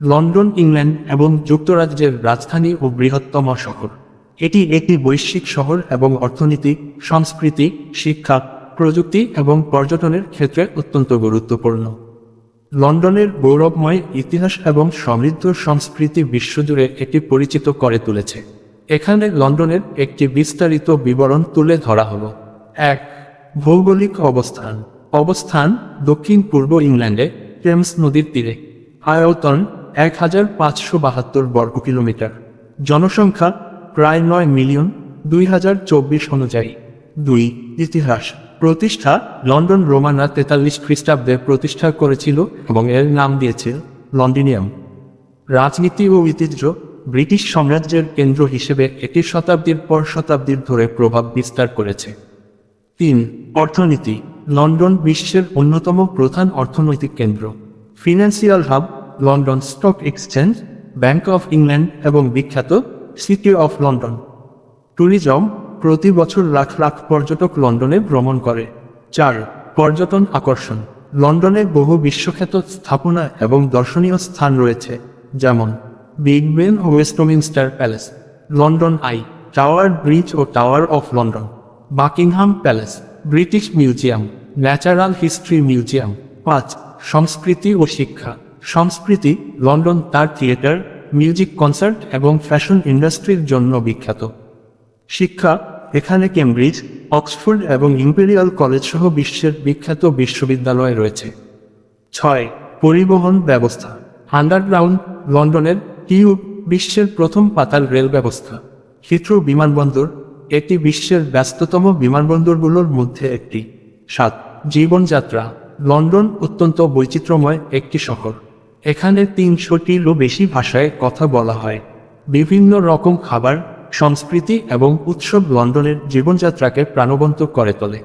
London England এবং যুক্তরাজ্যের রাজধানী ও বৃহত্তম শহর। এটি একটি বৈশ্বিক শহর এবং অর্থনীতি, সংস্কৃতি, শিক্ষা, প্রযুক্তি এবং পর্যটনের ক্ষেত্রে অত্যন্ত গুরুত্বপূর্ণ। লন্ডনের গৌরবময় ইতিহাস এবং সমৃদ্ধ সংস্কৃতি বিশ্বজুড়ে এটি পরিচিত করে তুলেছে। এখানে লন্ডনের একটি বিস্তারিত বিবরণ তুলে ধরা হলো। ১. ভৌগোলিক অবস্থান। অবস্থান দক্ষিণ পূর্ব ইংল্যান্ডে, টেমস নদীর তীরে। আয়তন ১,৫৭২ বর্গ কিলোমিটার। জনসংখ্যা প্রায় ৯,০০,০২০২৪ অনুযায়ী। ২. ইতিহাস। প্রতিষ্ঠা লন্ডন রোমানরা ৪৩ খ্রিস্টাব্দে প্রতিষ্ঠা করেছিল এবং এর নাম দিয়েছিল লন্ডিনিয়াম। রাজনীতি ও ঐতিহ্য। ব্রিটিশ সাম্রাজ্যের কেন্দ্র হিসেবে এটি শতাব্দীর পর শতাব্দীর ধরে প্রভাব বিস্তার করেছে। ৩. অর্থনীতি। লন্ডন বিশ্বের অন্যতম প্রধান অর্থনৈতিক কেন্দ্র। Financial hub, London stock exchange, bank of England এবং বিখ্যাত সিটি অফ লন্ডন। ট্যুরিজম। প্রতি বছর লাখ লাখ পর্যটক লন্ডনে ভ্রমণ করে। ৪. পর্যটন আকর্ষণ। লন্ডনে বহু বিশ্বখ্যাত স্থাপনা এবং দর্শনীয় স্থান রয়েছে, যেমন বিগ বেন ও Westminster Palace, London Eye, Tower Bridge ও Tower of London, Buckingham Palace, British Museum, natural history museum. ৫. সংস্কৃতি ও শিক্ষা। সংস্কৃতি। লন্ডন তার থিয়েটার, মিউজিক কনসার্ট এবং ফ্যাশন ইন্ডাস্ট্রির জন্য বিখ্যাত। শিক্ষা। এখানে কেমব্রিজ, অক্সফোর্ড এবং ইম্পেরিয়াল কলেজ সহ বিশ্বের বিখ্যাত বিশ্ববিদ্যালয় রয়েছে। ৬. পরিবহন ব্যবস্থা। আন্ডারগ্রাউন্ড। লন্ডনের টিউব বিশ্বের প্রথম পাতাল রেল ব্যবস্থা। হিথ্রো বিমানবন্দর। এটি বিশ্বের ব্যস্ততম বিমানবন্দরগুলোর মধ্যে একটি। ৭. জীবনযাত্রা। লন্ডন অত্যন্ত বৈচিত্র্যময় একটি শহর। এখানে ৩০০টিরও বেশি ভাষায় কথা বলা হয়। বিভিন্ন রকম খাবার, সংস্কৃতি এবং উৎসব লন্ডনের জীবনযাত্রাকে প্রাণবন্ত করে তোলে।